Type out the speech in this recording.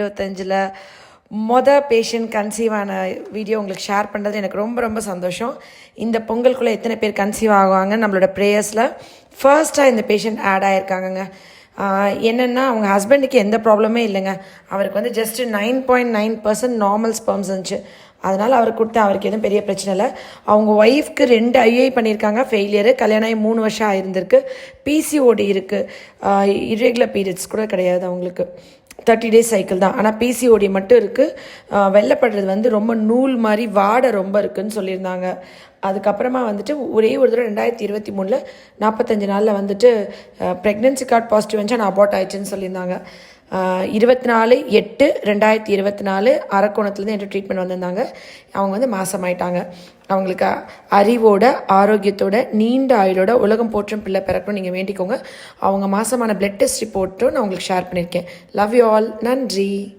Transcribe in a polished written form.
25ல் patient conceive ஆன video உங்களுக்கு share பண்ணுறது எனக்கு ரொம்ப ரொம்ப சந்தோஷம். இந்த பொங்கலுக்குள்ளே எத்தனை பேர் கன்சீவ் ஆகுவாங்க நம்மளோட ப்ரேயர்ஸில் ஃபர்ஸ்ட்டாக இந்த பேஷண்ட் ஆட் ஆகியிருக்காங்கங்க. என்னென்னா அவங்க ஹஸ்பண்டுக்கு எந்த ப்ராப்ளமே இல்லைங்க. அவருக்கு வந்து ஜஸ்ட்டு 9.9% நார்மல் ஸ்பெர்ம்ஸ் இருந்துச்சு. அதனால் அவருக்கு கொடுத்து அவருக்கு எதுவும் பெரிய பிரச்சனை இல்லை. அவங்க ஒய்ஃப்க்கு 2 ஐஐ பண்ணியிருக்காங்க, ஃபெயிலியரு. கல்யாணம் ஆகி 3 வருஷம் ஆயிருந்திருக்கு. பிசிஓடி இருக்குது, இரெகுலர் பீரியட்ஸ் கூட கிடையாது அவங்களுக்கு, 30 days சைக்கிள் தான். ஆனால் பிசிஓடி மட்டும் இருக்குது. வெள்ளைப்படுறது வந்து ரொம்ப நூல் மாதிரி வாடை ரொம்ப இருக்குதுன்னு சொல்லியிருந்தாங்க. அதுக்கப்புறமா வந்துட்டு ஒரே ஒரு தடவை 2023 45 நாளில் வந்துட்டு ப்ரெக்னென்சி கார்டு பாசிட்டிவ் வந்துச்சு, ஆனால் அபார்ட் ஆயிடுச்சுன்னு சொல்லியிருந்தாங்க. 24/8/2024 அரக்கோணத்துலேருந்து என்கிட்ட ட்ரீட்மெண்ட் வந்திருந்தாங்க. அவங்க வந்து மாசமாயிட்டாங்க. அவங்களுக்கு அறிவோட ஆரோக்கியத்தோட நீண்ட ஆயுளோட உலகம் போற்றும் பிள்ளை பிறக்கணும் நீங்கள் வேண்டிக்கோங்க. அவங்க மாசமான பிளட் டெஸ்ட் ரிப்போர்ட்டும் நான் உங்களுக்கு ஷேர் பண்ணியிருக்கேன். Love you all. நன்றி.